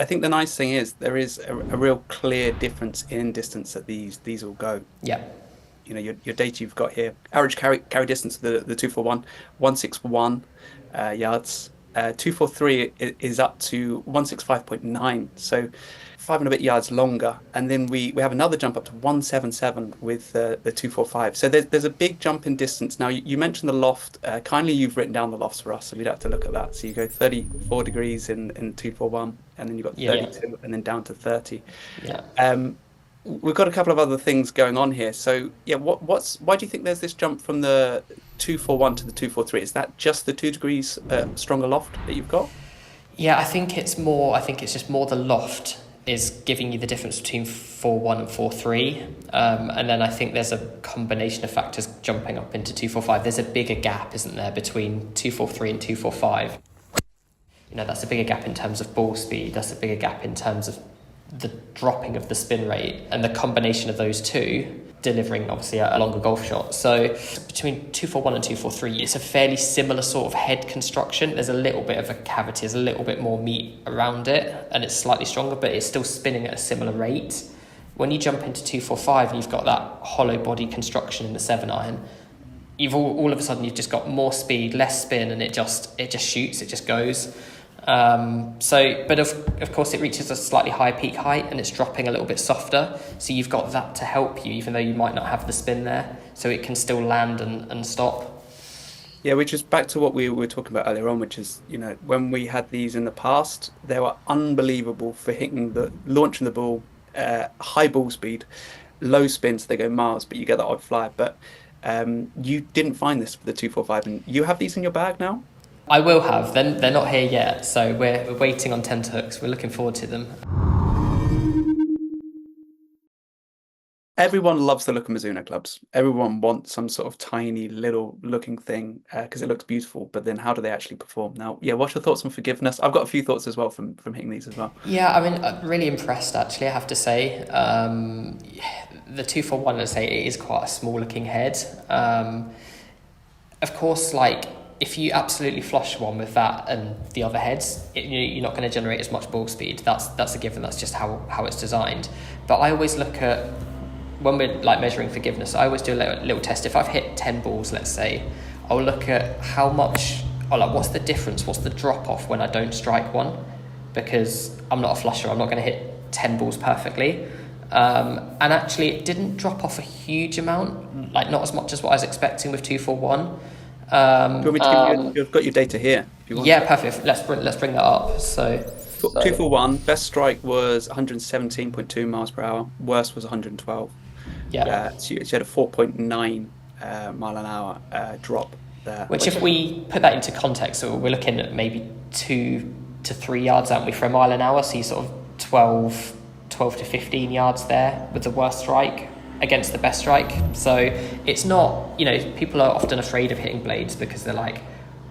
think the nice thing is there is a real clear difference in distance that these all go. Yeah. Your data you've got here, average carry distance of the 241, 161 yards. 243 is up to 165.9, so 5 and a bit yards longer. And then we have another jump up to 177 with the 245. So there's a big jump in distance. Now, you mentioned the loft. Kindly, you've written down the lofts for us, so we'd have to look at that. So you go 34 degrees in 241, and then you've got Yeah. 32, and then down to 30. Yeah. Um, we've got a couple of other things going on here. So yeah, why do you think there's this jump from the 241 to the 243? Is that just the 2 degrees stronger loft that you've got? Yeah, I think it's just more the loft is giving you the difference between 4.1 and 4.3. And then I think there's a combination of factors jumping up into 2.45. There's a bigger gap, isn't there, between 2.43 and 2.45. That's a bigger gap in terms of ball speed. That's a bigger gap in terms of the dropping of the spin rate, and the combination of those two delivering obviously a longer golf shot. So between 241 and 243, it's a fairly similar sort of head construction. There's a little bit of a cavity, there's a little bit more meat around it, and it's slightly stronger, but it's still spinning at a similar rate. When you jump into 245 and you've got that hollow body construction in the 7-iron, you've all of a sudden you've just got more speed, less spin, and it just shoots, it just goes. But of course it reaches a slightly higher peak height and it's dropping a little bit softer. So you've got that to help you, even though you might not have the spin there. So it can still land and stop. Yeah, which is back to what we were talking about earlier on, which is, when we had these in the past, they were unbelievable for launching the ball, high ball speed, low spin, so they go miles, but you get that odd fly. But you didn't find this for the 245, and you have these in your bag now? I will have. They're not here yet, so we're waiting on tenterhooks. We're looking forward to them. Everyone loves the look of Mizuno clubs. Everyone wants some sort of tiny little looking thing because it looks beautiful. But then, how do they actually perform? Now, yeah, what's your thoughts on forgiveness? I've got a few thoughts as well from hitting these as well. Yeah, I mean, I'm really impressed actually, I have to say. The 241, let's say, it is quite a small looking head. Of course, like, if you absolutely flush one with that and the other heads, you're not going to generate as much ball speed. That's a given. That's just how it's designed. But I always look at, when we're like measuring forgiveness, I always do a little test. If I've hit 10 balls, let's say, I'll look at how much, or like what's the difference, what's the drop off when I don't strike one, because I'm not a flusher. I'm not going to hit 10 balls perfectly. And actually, it didn't drop off a huge amount, like not as much as what I was expecting with 241. Do you want me to give you? You've got your data here. If you want. Yeah, perfect. Let's bring that up. So 241. Best strike was 117.2 miles per hour. Worst was 112. yeah. So you had a 4.9 mile an hour drop there. Which, if we put that into context, so we're looking at maybe 2 to 3 yards, aren't we, for a mile an hour? So you sort of 12 to 15 yards there with the worst strike against the best strike. So it's not, people are often afraid of hitting blades because they're like,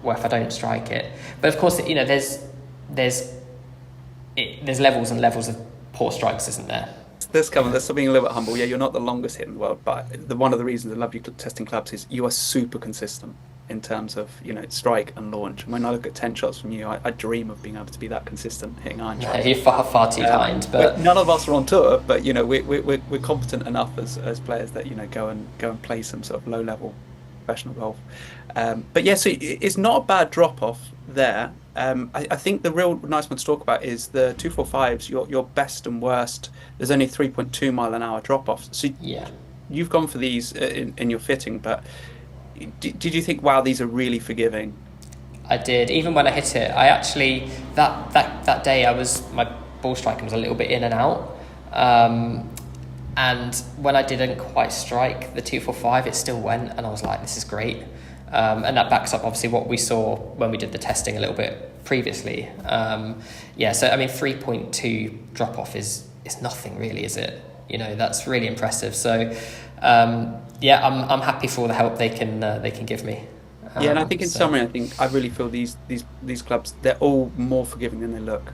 well, if I don't strike it. But of course, there's levels and levels of poor strikes, isn't there? There's something a little bit humble. Yeah, you're not the longest hit in the world, but one of the reasons I love you testing clubs is you are super consistent in terms of strike and launch. And when I look at 10 shots from you, I dream of being able to be that consistent hitting iron shots. You're far too kind, but none of us are on tour. But we're competent enough as players that go and play some sort of low level professional golf. But yeah, so it's not a bad drop off there. I think the real nice one to talk about is the 245s. Your best and worst. There's only 3.2 mile an hour drop off. So yeah. You've gone for these in your fitting, but did you think, wow, these are really forgiving? I did. Even when I hit it, I actually that day my ball striking was a little bit in and out. And when I didn't quite strike the 245, it still went, and I was like, this is great. And that backs up obviously what we saw when we did the testing a little bit previously. So I mean, 3.2 drop off is nothing really, is it? That's really impressive. So I'm happy for all the help they can give me. Yeah, and I think in summary, I really feel these clubs, they're all more forgiving than they look.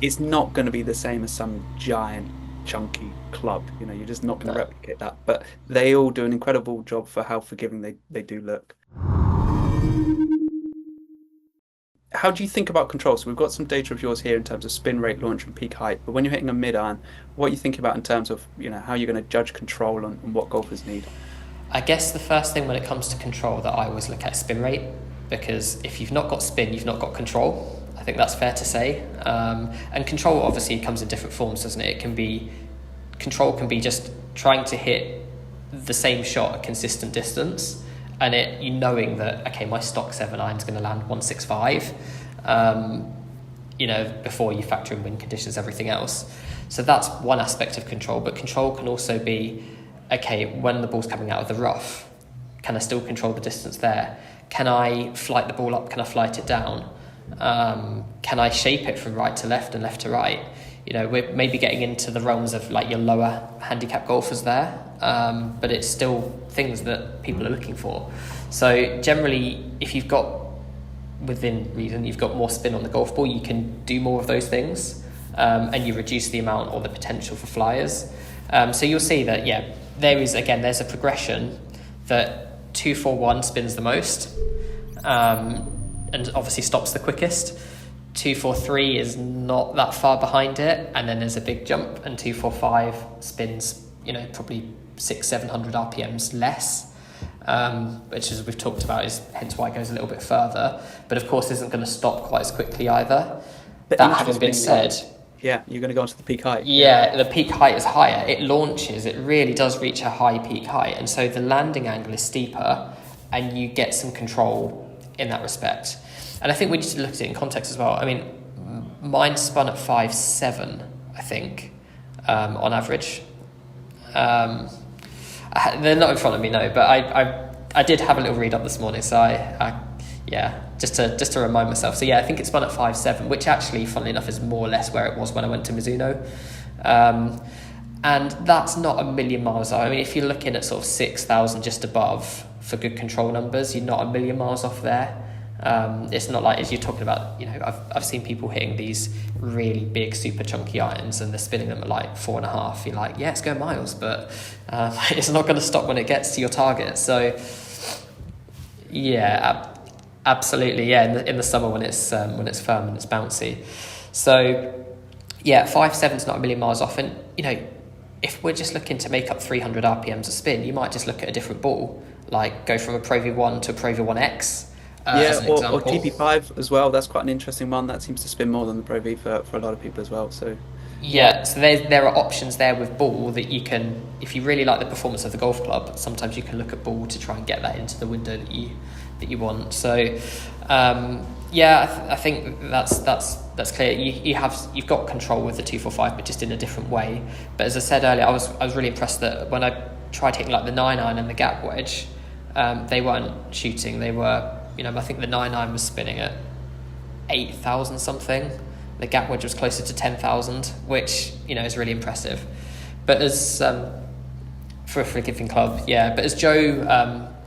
It's not going to be the same as some giant chunky club. You're just not going to replicate that. But they all do an incredible job for how forgiving they do look. how do you think about control? So we've got some data of yours here in terms of spin rate, launch, and peak height. But when you're hitting a mid iron, what are you thinking about in terms of how you're going to judge control and what golfers need? I guess the first thing when it comes to control that I always look at is spin rate, because if you've not got spin, you've not got control. I think that's fair to say. And control obviously comes in different forms, doesn't it? Control can be just trying to hit the same shot at consistent distance, and knowing that, okay, my stock 7-iron is going to land 165, before you factor in wind conditions, everything else. So that's one aspect of control, but control can also be, okay, when the ball's coming out of the rough, can I still control the distance there? Can I flight the ball up? Can I flight it down? Can I shape it from right to left and left to right? We're maybe getting into the realms of like your lower handicap golfers there, but it's still things that people are looking for. So generally, if you've got, within reason, you've got more spin on the golf ball, you can do more of those things, and you reduce the amount or the potential for flyers. So you'll see that, there's a progression that 2-4-1 spins the most, and obviously stops the quickest. 2-4-3 is not that far behind it, and then there's a big jump, and 2-4-5 spins, probably 600-700 RPMs less, which, as we've talked about, is hence why it goes a little bit further. But of course, isn't going to stop quite as quickly either. But that having been said, you're going to go onto the peak height. Yeah, the peak height is higher. It launches. It really does reach a high peak height, and so the landing angle is steeper, and you get some control in that respect. And I think we need to look at it in context as well. I mean, mine spun at 5.7, I think, on average. They're not in front of me, no, but I did have a little read up this morning, so just to remind myself. So I think it spun at 5.7, which actually, funnily enough, is more or less where it was when I went to Mizuno. And that's not a million miles off. I mean, if you're looking at sort of 6,000 just above for good control numbers, you're not a million miles off there. It's not like, as you're talking about, I've seen people hitting these really big, super chunky irons, and they're spinning them at like 4.5. You're like, it's going miles, but it's not going to stop when it gets to your target. So, absolutely, in the summer when it's firm and it's bouncy. So, 5.7 is not a million miles off, and if we're just looking to make up 300 RPMs of spin, you might just look at a different ball, like go from a Pro V1 to a Pro V1X. Or GP5 as well. That's quite an interesting one. That seems to spin more than the Pro V for a lot of people as well. So so there are options there with ball that you can, if you really like the performance of the golf club, sometimes you can look at ball to try and get that into the window that you want. So I think that's clear. You've got control with the 2-4-5, but just in a different way. But as I said earlier, I was really impressed that when I tried hitting like the 9-iron and the gap wedge, they weren't shooting. They were, I think the 9-iron was spinning at 8,000 something. The gap wedge was closer to 10,000, which is really impressive. But as for a forgiving club, but as Joe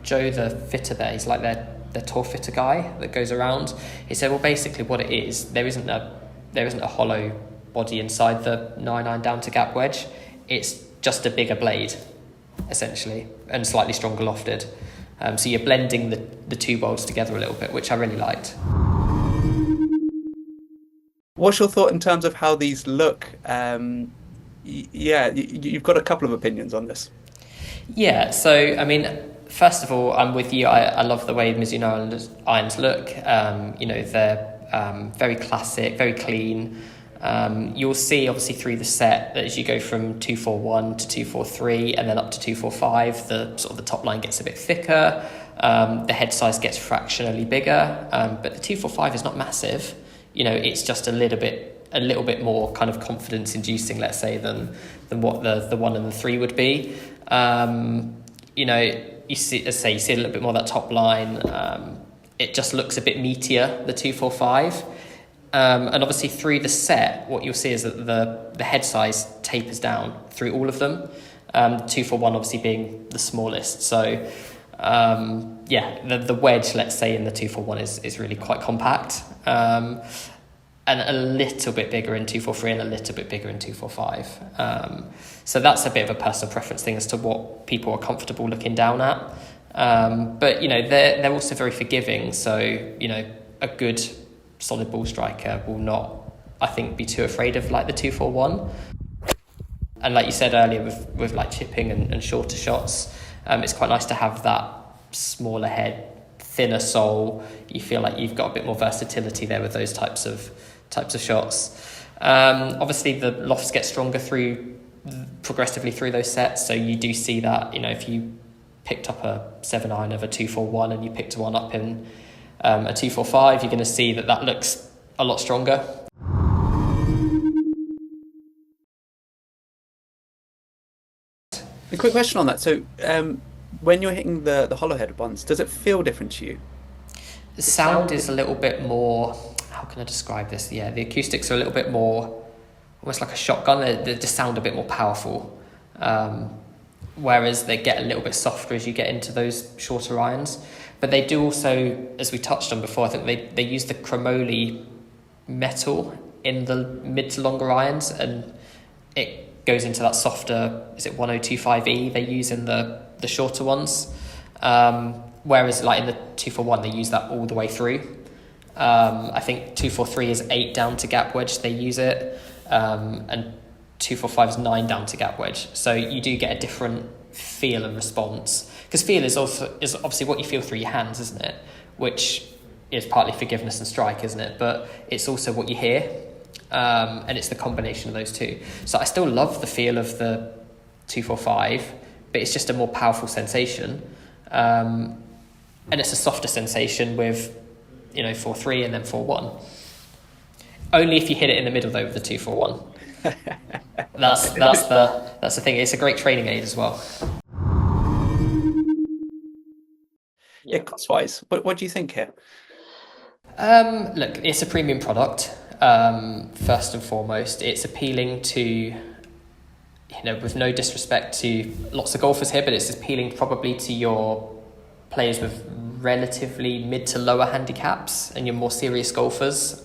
the fitter there, he's like their tour fitter guy that goes around. He said, well, basically what it is, there isn't a hollow body inside the 9-iron down to gap wedge. It's just a bigger blade, essentially, and slightly stronger lofted. So you're blending the two bolts together a little bit, which I really liked. What's your thought in terms of how these look? You've got a couple of opinions on this. So I mean, first of all, I'm with you. I love the way Mizuno irons look. They're very classic, very clean. You'll see obviously through the set that as you go from 2-4-1 to 2-4-3 and then up to 2-4-5, the sort of the top line gets a bit thicker. The head size gets fractionally bigger, but the 2-4-5 is not massive. It's just a little bit more kind of confidence inducing, let's say, than what the 1 and the 3 would be. You see a little bit more of that top line. It just looks a bit meatier, the 2-4-5. And obviously through the set, what you'll see is that the head size tapers down through all of them. 2-4-1 obviously being the smallest. So the wedge, let's say, in the 2-4-1 is really quite compact. And a little bit bigger in 2-4-3 and a little bit bigger in 2-4-5. So that's a bit of a personal preference thing as to what people are comfortable looking down at. But they're also very forgiving. So a good solid ball striker will not, I think, be too afraid of like the 241. And like you said earlier, with like chipping and shorter shots, it's quite nice to have that smaller head, thinner sole. You feel like you've got a bit more versatility there with those types of shots. Obviously, the lofts get stronger progressively through those sets. So you do see that, if you picked up a 7-iron of a 241 and you picked one up in a 245, you're going to see that looks a lot stronger. A quick question on that. So, when you're hitting the hollow head ones, does it feel different to you? The sound is a little bit more, how can I describe this? Yeah, the acoustics are a little bit more, almost like a shotgun. They just sound a bit more powerful. Whereas they get a little bit softer as you get into those shorter irons. But they do also, as we touched on before, I think they use the chromoly metal in the mid to longer irons, and it goes into that softer, is it 1025E they use in the shorter ones. Whereas like in the 241, they use that all the way through. I think 243 is 8 down to gap wedge, they use it. And 245 is 9 down to gap wedge. So you do get a different feel and response. Because feel is obviously what you feel through your hands, isn't it? Which is partly forgiveness and strike, isn't it? But it's also what you hear. And it's the combination of those two. So I still love the feel of the 245, but it's just a more powerful sensation. And it's a softer sensation with, 4.3 and then 4.1. Only if you hit it in the middle though with the 241. That's the thing. It's a great training aid as well. Yeah, cost-wise, what do you think here? Look, it's a premium product. First and foremost, it's appealing to, with no disrespect to lots of golfers here, but it's appealing probably to your players with relatively mid to lower handicaps and your more serious golfers.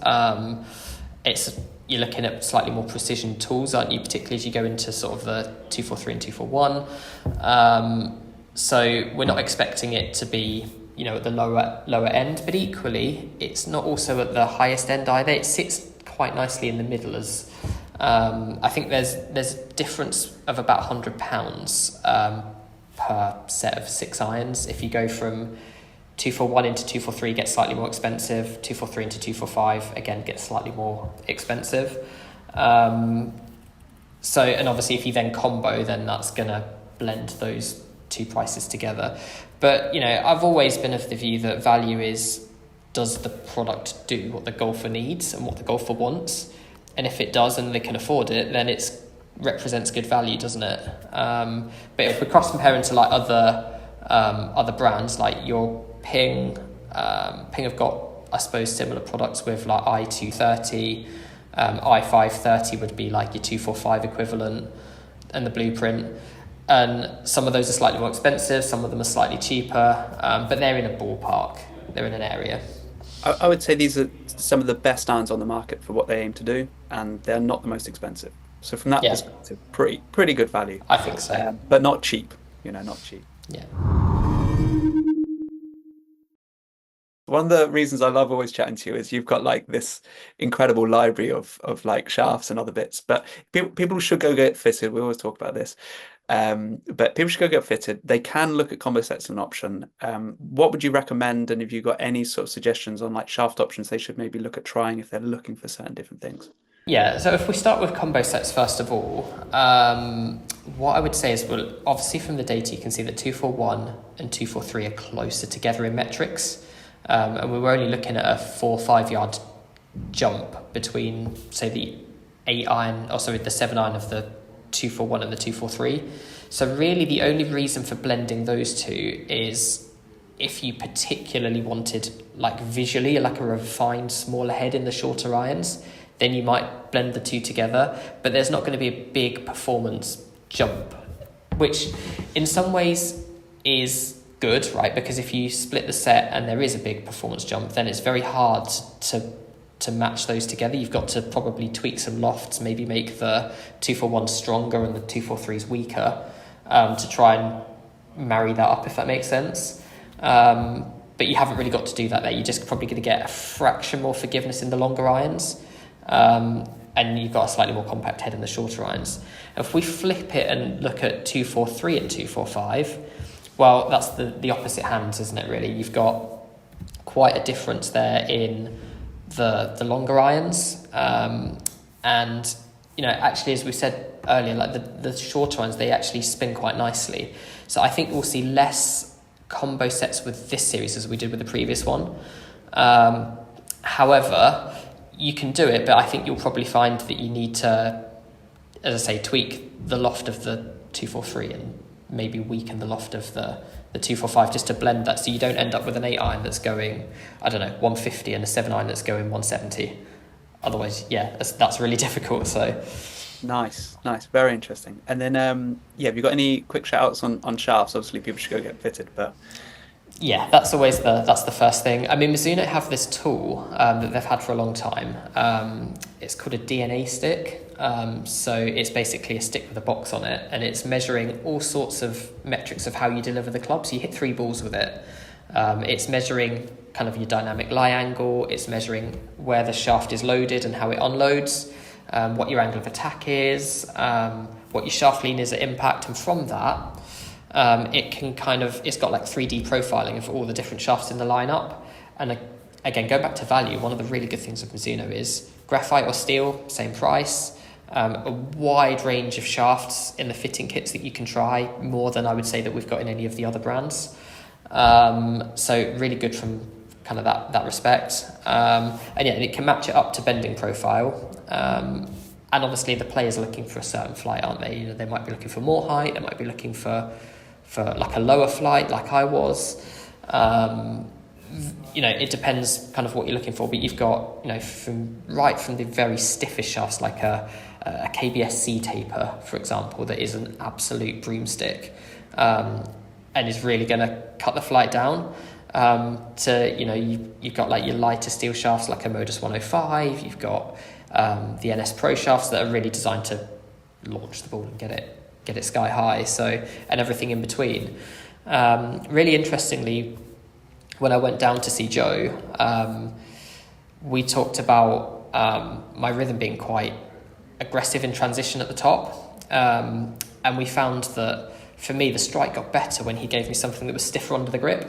You're looking at slightly more precision tools, aren't you? Particularly as you go into sort of the 243 and 241. So we're not expecting it to be, at the lower end, but equally, it's not also at the highest end either. It sits quite nicely in the middle as, I think there's a difference of about £100 per set of 6 irons. If you go from 241 into 243, gets slightly more expensive. 243 into 245, again, gets slightly more expensive. And obviously if you then combo, then that's going to blend those two prices together. But, I've always been of the view that value is, does the product do what the golfer needs and what the golfer wants? And if it does and they can afford it, then it represents good value, doesn't it? But if we're cross-comparing to like other brands, like your Ping have got, I suppose, similar products with like i230, i530 would be like your 245 equivalent, and the Blueprint. And some of those are slightly more expensive, some of them are slightly cheaper, but they're in a ballpark, they're in an area. I would say these are some of the best irons on the market for what they aim to do, and they're not the most expensive. So from that perspective, pretty good value. I think so. But not cheap, not cheap. Yeah. One of the reasons I love always chatting to you is you've got like this incredible library of like shafts and other bits, but people should go get fitted. We always talk about this. But people should go get fitted. They can look at combo sets as an option. What would you recommend? And have you got any sort of suggestions on like shaft options they should maybe look at trying if they're looking for certain different things? Yeah, so if we start with combo sets first of all, what I would say is, well, obviously from the data you can see that 241 and 243 are closer together in metrics. And we were only looking at a 4 or 5 yard jump between, say, the 7-iron of the 241 and the 243. So really the only reason for blending those two is if you particularly wanted, like visually, like a refined smaller head in the shorter irons, then you might blend the two together. But there's not going to be a big performance jump, which in some ways is good, right? Because if you split the set and there is a big performance jump, then it's very hard to match those together. You've got to probably tweak some lofts, maybe make the 241 stronger and the 243s weaker, to try and marry that up, if that makes sense. but you haven't really got to do that there. You're just probably going to get a fraction more forgiveness in the longer irons, and you've got a slightly more compact head in the shorter irons. If we flip it and look at 243 and 245, well, that's the opposite hands, isn't it, really? You've got quite a difference there in the longer irons, and actually, as we said earlier, like the shorter ones, they actually spin quite nicely. So I think we'll see less combo sets with this series as we did with the previous one. However, you can do it, but I think you'll probably find that you need to, as I say, tweak the loft of the 243 and maybe weaken the loft of the 245 just to blend that, so you don't end up with an 8 iron that's going, 150 and a 7 iron that's going 170. Otherwise, that's really difficult. So Nice, very interesting. And then, have you got any quick shout outs on shafts? Obviously, people should go get fitted, but yeah, that's always that's the first thing. I mean, Mizuno have this tool that they've had for a long time. It's called a DNA stick. So it's basically a stick with a box on it, and it's measuring all sorts of metrics of how you deliver the club. So you hit 3 balls with it. It's measuring kind of your dynamic lie angle. It's measuring where the shaft is loaded and how it unloads, what your angle of attack is, what your shaft lean is at impact, and from that, it's got like 3D profiling of all the different shafts in the lineup. And again, going back to value, one of the really good things of Mizuno is graphite or steel, same price. A wide range of shafts in the fitting kits that you can try, more than I would say that we've got in any of the other brands. So really good from kind of that respect. And it can match it up to bending profile. And obviously the players are looking for a certain flight, aren't they? They might be looking for more height, they might be looking for like a lower flight, like I was. It depends kind of what you're looking for, but you've got, from the very stiffest shafts, like a KBSC taper, for example, that is an absolute broomstick, and is really going to cut the flight down, you've got like your lighter steel shafts, like a Modus 105, you've got the NS Pro shafts that are really designed to launch the ball and get it sky high, and everything in between. Really interestingly, when I went down to see Joe, we talked about my rhythm being quite aggressive in transition at the top, and we found that for me the strike got better when he gave me something that was stiffer under the grip.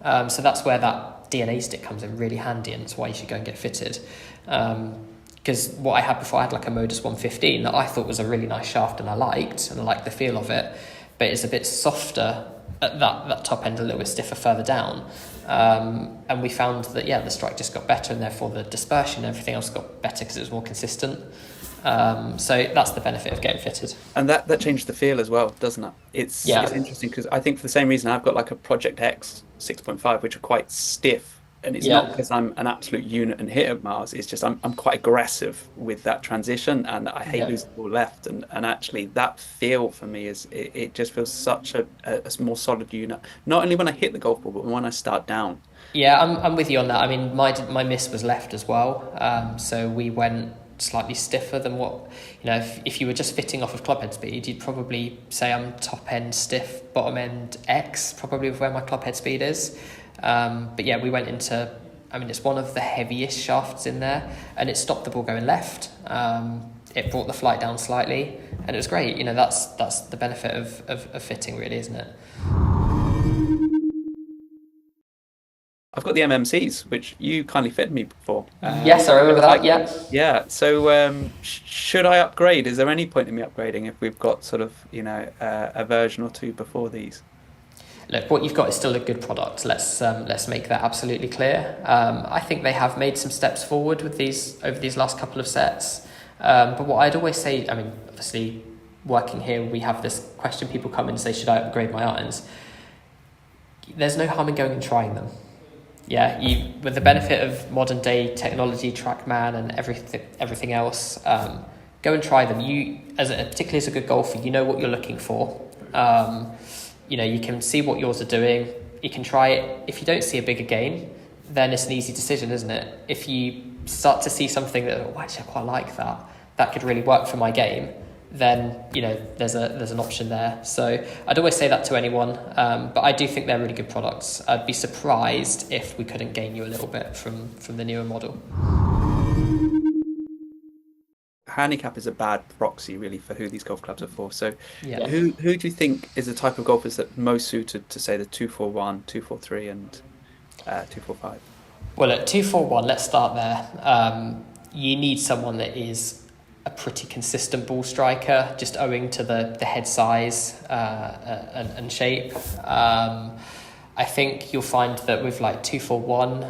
So that's where that DNA stick comes in really handy, and it's why you should go and get fitted. Because what I had before, I had like a Modus 115 that I thought was a really nice shaft, and I liked the feel of it, but it's a bit softer at that top end, a little bit stiffer further down. And we found that the strike just got better, and therefore the dispersion and everything else got better because it was more consistent. So that's the benefit of getting fitted. And that changed the feel as well, doesn't it? It's interesting because I think for the same reason I've got like a Project X 6.5, which are quite stiff. And it's not because I'm an absolute unit and hit at Mars. It's just I'm quite aggressive with that transition, and I hate losing the ball left. And actually, that feel for me is it just feels such a more solid unit. Not only when I hit the golf ball, but when I start down. Yeah, I'm with you on that. I mean, my miss was left as well. So we went slightly stiffer than what, if you were just fitting off of club head speed, you'd probably say I'm top end stiff, bottom end X, probably with where my club head speed is. But we went into, it's one of the heaviest shafts in there, and it stopped the ball going left. It brought the flight down slightly, and it was great. That's the benefit of fitting, really, isn't it? I've got the MMCs, which you kindly fitted me before. Yes, I remember that. Yeah. Yeah. So, should I upgrade? Is there any point in me upgrading if we've got sort of a version or two before these? Look, what you've got is still a good product. Let's make that absolutely clear. I think they have made some steps forward with these over these last couple of sets. But what I'd always say, obviously, working here, we have this question. People come in and say, "Should I upgrade my irons?" There's no harm in going and trying them. Yeah, with the benefit of modern day technology, TrackMan, and everything else, go and try them. You, particularly as a good golfer, you know what you're looking for. You can see what yours are doing. You can try it. If you don't see a bigger gain, then it's an easy decision, isn't it? If you start to see something that, actually I quite like that could really work for my game, then there's an option there. So I'd always say that to anyone, but I do think they're really good products. I'd be surprised if we couldn't gain you a little bit from the newer model. Handicap is a bad proxy really for who these golf clubs are for. So Yeah. who do you think is the type of golfers that most suited to say the 241, 243 and 245? Well, at 241, let's start there. You need someone that is a pretty consistent ball striker, just owing to the head size and shape. I think you'll find that with like 241,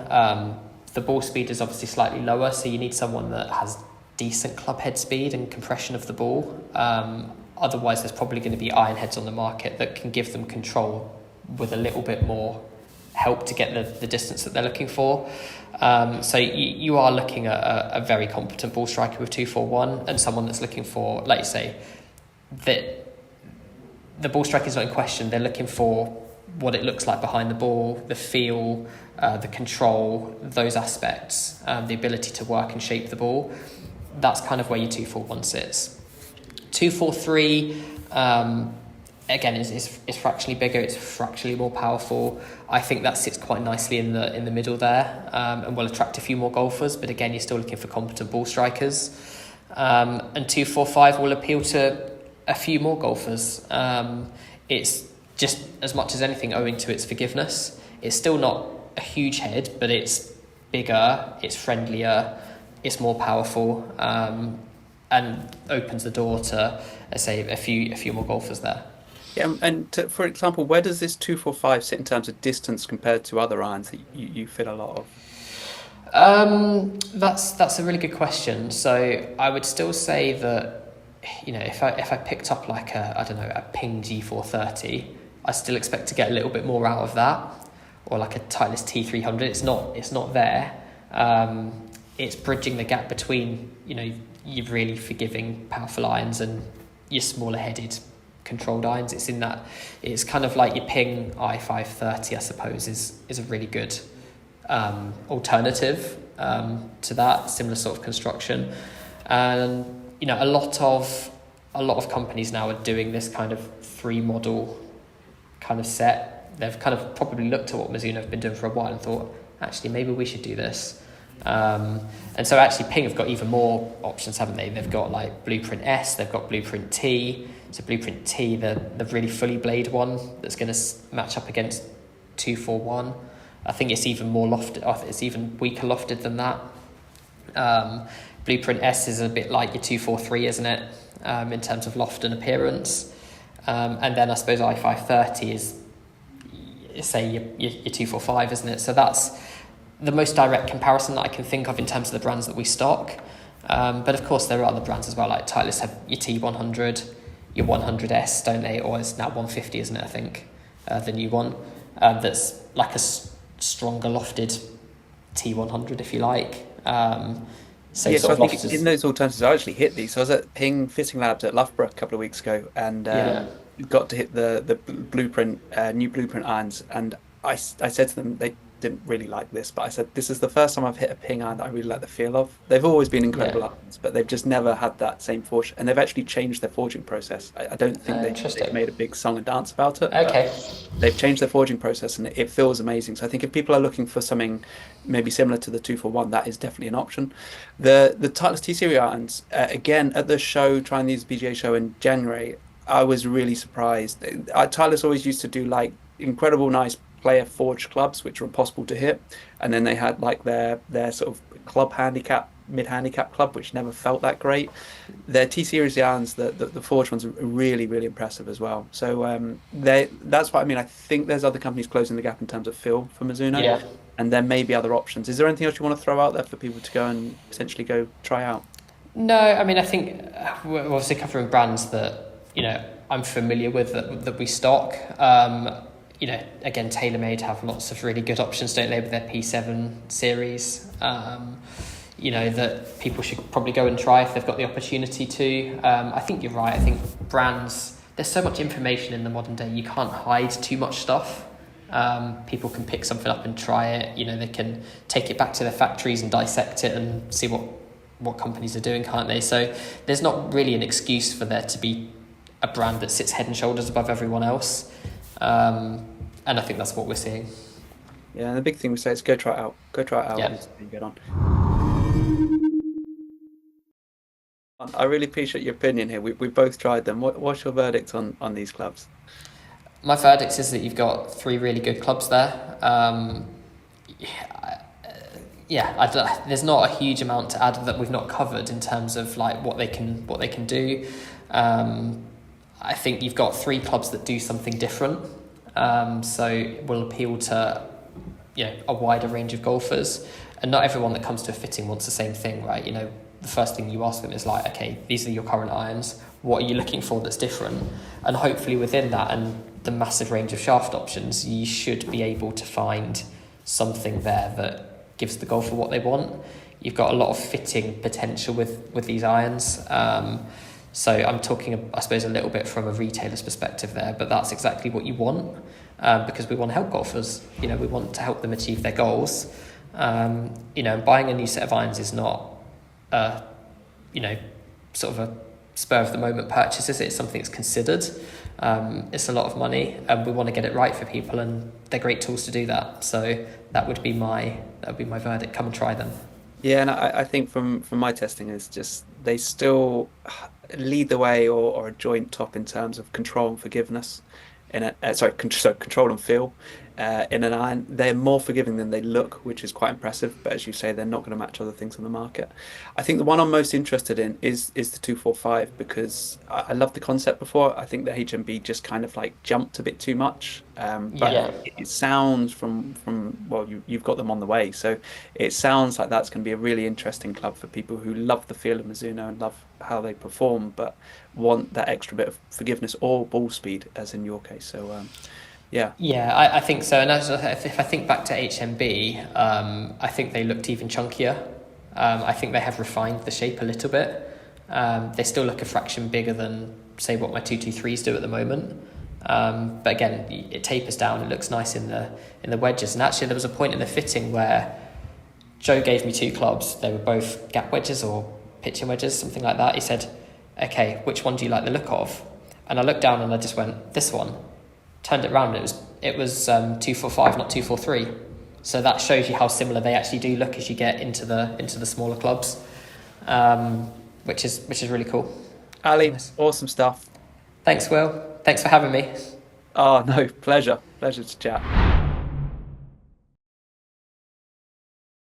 the ball speed is obviously slightly lower, so you need someone that has decent club head speed and compression of the ball. Otherwise, there's probably going to be iron heads on the market that can give them control with a little bit more help to get the distance that they're looking for. So you are looking at a very competent ball striker with 241 and someone that's looking for, like you say, that the ball striker is not in question. They're looking for what it looks like behind the ball, the feel, the control, those aspects, the ability to work and shape the ball. That's kind of where your 241 sits. 243, again, is fractionally bigger. It's fractionally more powerful. I think that sits quite nicely in the middle there, and will attract a few more golfers. But again, you're still looking for competent ball strikers. And 245 will appeal to a few more golfers. It's just as much as anything owing to its forgiveness. It's still not a huge head, but it's bigger, it's friendlier, it's more powerful, and opens the door to, let's say, a few more golfers there. Yeah, and for example, where does this 245 sit in terms of distance compared to other irons that you fit a lot of? That's a really good question. So I would still say that, if I picked up like a Ping G430, I still expect to get a little bit more out of that, or like a Titleist T300. It's not there. It's bridging the gap between your really forgiving, powerful irons and your smaller headed, controlled irons. It's in that. It's kind of like your Ping i530, I suppose, is a really good alternative to that similar sort of construction. And a lot of companies now are doing this kind of 3 model kind of set. They've kind of probably looked at what Mizuno have been doing for a while and thought, actually, maybe we should do this. And so actually Ping have got even more options, haven't they? They've got like Blueprint S, they've got Blueprint T. So Blueprint T, the really fully blade one that's going to match up against 241. I think it's even more lofted. It's even weaker lofted than that. Blueprint S is a bit like your 243, isn't it? In terms of loft and appearance. And then I suppose i530 is, say, your 245, isn't it? So that's the most direct comparison that I can think of in terms of the brands that we stock. But of course, there are other brands as well, like Titleist have your T100, your 100S, don't they? Or it's now 150, isn't it, I think, the new one. That's like a stronger lofted T100, if you like. So I think in those alternatives, I actually hit these. So I was at Ping Fitting Labs at Loughborough a couple of weeks ago, and got to hit the Blueprint new Blueprint irons. And I said to them, they didn't really like this, but I said, this is the first time I've hit a Ping iron that I really like the feel of. They've always been incredible irons, but they've just never had that same forge. And they've actually changed their forging process. I don't think they've made a big song and dance about it. Okay. They've changed their forging process and it feels amazing. So I think if people are looking for something maybe similar to the 241, that is definitely an option. The Titleist T-Series irons, again, at the show, trying these BGA show in January, I was really surprised. Titleist always used to do like incredible nice player forged clubs which were impossible to hit, and then they had like their sort of club handicap, mid handicap club, which never felt that great. Their T-Series irons, the forged ones, are really, really impressive as well. So that's what I mean. I think there's other companies closing the gap in terms of feel for Mizuno, and there may be other options. Is there anything else you want to throw out there for people to go and potentially go try out? No, I mean, I think we're obviously covering brands that I'm familiar with that we stock. Again, TaylorMade have lots of really good options, don't they, with their P7 series, that people should probably go and try if they've got the opportunity to. I think you're right. I think brands, there's so much information in the modern day, you can't hide too much stuff. People can pick something up and try it. They can take it back to their factories and dissect it and see what what companies are doing, can't they? So there's not really an excuse for there to be a brand that sits head and shoulders above everyone else. And I think that's what we're seeing. Yeah, and the big thing we say is go try it out. Go try it out Yeah. and see how you get on. I really appreciate your opinion here. We both tried them. What's your verdict on these clubs? My verdict is that you've got three really good clubs there. There's not a huge amount to add that we've not covered in terms of like what they can do. I think you've got three clubs that do something different, so will appeal to a wider range of golfers, and not everyone that comes to a fitting wants the same thing, right? The first thing you ask them is like, okay, these are your current irons. What are you looking for that's different? And hopefully within that and the massive range of shaft options, you should be able to find something there that gives the golfer what they want. You've got a lot of fitting potential with these irons. So I'm talking, I suppose, a little bit from a retailer's perspective there, but that's exactly what you want, because we want to help golfers. We want to help them achieve their goals. Buying a new set of irons is not sort of a spur of the moment purchase. It's something that's considered. It's a lot of money, and we want to get it right for people, and they're great tools to do that. So that would be my verdict. Come and try them. Yeah, and I think from my testing is just they still lead the way or a joint top in terms of control and forgiveness. Control and feel in an iron. They're more forgiving than they look, which is quite impressive. But as you say, they're not going to match other things on the market. I think the one I'm most interested in is the 245 because I love the concept before. I think the HMB just kind of like jumped a bit too much. But Yeah. it sounds from well, you've got them on the way, so it sounds like that's going to be a really interesting club for people who love the feel of Mizuno and love how they perform, but want that extra bit of forgiveness or ball speed, as in your case. So, yeah. Yeah, I think so. And if I think back to HMB, I think they looked even chunkier. I think they have refined the shape a little bit. They still look a fraction bigger than, say, what my 223s do at the moment. But again, it tapers down. It looks nice in the wedges. And actually, there was a point in the fitting where Joe gave me two clubs. They were both gap wedges or pitching wedges, something like that. He said, "Okay, which one do you like the look of?" And I looked down and I just went, "This one." Turned it around. It was 245, not 243. So that shows you how similar they actually do look as you get into the smaller clubs, which is really cool. Ali, Nice. awesome stuff. Thanks, Will. Thanks for having me. Oh, no, pleasure. Pleasure to chat.